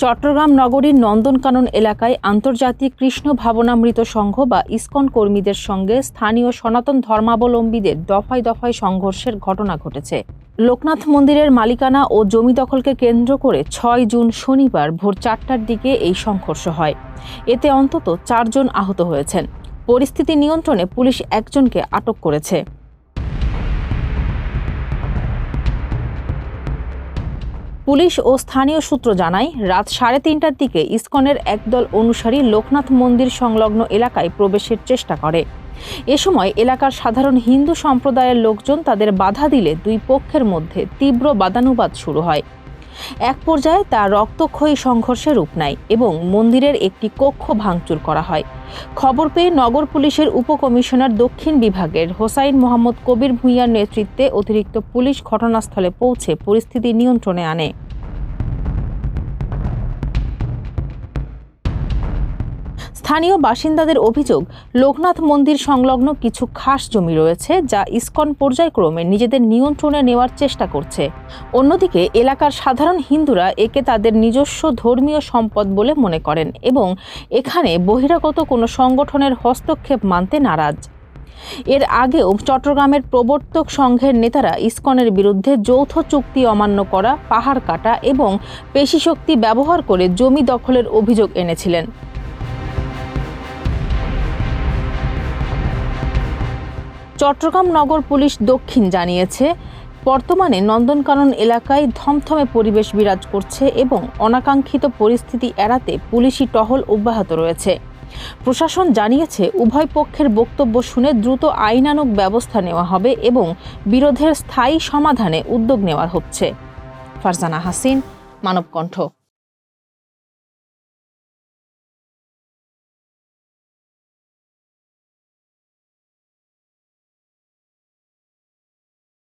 চট্টগ্রাম নগরীর নন্দনকানন এলাকায় আন্তর্জাতিক কৃষ্ণ ভাবনামৃত সংঘ বা ইসকন কর্মীদের সঙ্গে স্থানীয় সনাতন ধর্মাবলম্বীদের দফায় দফায় সংঘর্ষের ঘটনা ঘটেছে। লোকনাথ মন্দিরের মালিকানা ও জমি দখলকে কেন্দ্র করে ৬ জুন শনিবার ভোর ৪টার দিকে এই সংঘর্ষ হয়। এতে অন্তত ৪ জন আহত হয়েছেন। পরিস্থিতি নিয়ন্ত্রণে পুলিশ একজনকে আটক করেছে। পুলিশ ও স্থানীয় সূত্র জানায়, রাত ৩:৩০টার দিকে ইসকনের একদল অনুসারী লোকনাথ মন্দির সংলগ্ন এলাকায় প্রবেশের চেষ্টা করে। এ সময় এলাকার সাধারণ হিন্দু সম্প্রদায়ের লোকজন তাদের বাধা দিলে দুই পক্ষের মধ্যে তীব্র বাদানুবাদ শুরু হয়। এক পর্যায়ে তা রক্তক্ষয়ী সংঘর্ষে রূপ নেয় এবং মন্দিরের একটি কক্ষ ভাঙচুর করা হয়। খবর পেয়ে নগর পুলিশের উপকমিশনার দক্ষিণ বিভাগের হোসাইন মোহাম্মদ কবির ভূঁইয়ার নেতৃত্বে অতিরিক্ত পুলিশ ঘটনাস্থলে পৌঁছে পরিস্থিতি নিয়ন্ত্রণে আনে। স্থানীয় বাসিন্দাদের অভিযোগ, লোকনাথ মন্দির সংলগ্ন কিছু খাস জমি রয়েছে যা ইসকন পর্যায়ক্রমে নিজেদের নিয়ন্ত্রণে নেওয়ার চেষ্টা করছে। অন্যদিকে এলাকার সাধারণ হিন্দুরা একে তাদের নিজস্ব ধর্মীয় সম্পদ বলে মনে করেন এবং এখানে বহিরাগত কোনো সংগঠনের হস্তক্ষেপ মানতে নারাজ। এর আগেও চট্টগ্রামের প্রবর্তক সংঘের নেতারা ইসকনের বিরুদ্ধে যৌথ চুক্তি অমান্য করা, পাহাড় কাটা এবং পেশিশক্তি ব্যবহার করে জমি দখলের অভিযোগ এনেছিলেন। চট্টগ্রাম নগর পুলিশ দক্ষিণ জানিয়েছে, বর্তমানে নন্দনকানন এলাকায় থমথমে পরিবেশ বিরাজ করছে এবং অনাকাঙ্ক্ষিত পরিস্থিতি এড়াতে পুলিশি টহল অব্যাহত রয়েছে। প্রশাসন জানিয়েছে, উভয় পক্ষের বক্তব্য শুনে দ্রুত আইনানুগ ব্যবস্থা নেওয়া হবে এবং বিরোধের স্থায়ী সমাধানে উদ্যোগ নেওয়া হচ্ছে। ফারজানা হাসিন, মানবকণ্ঠ।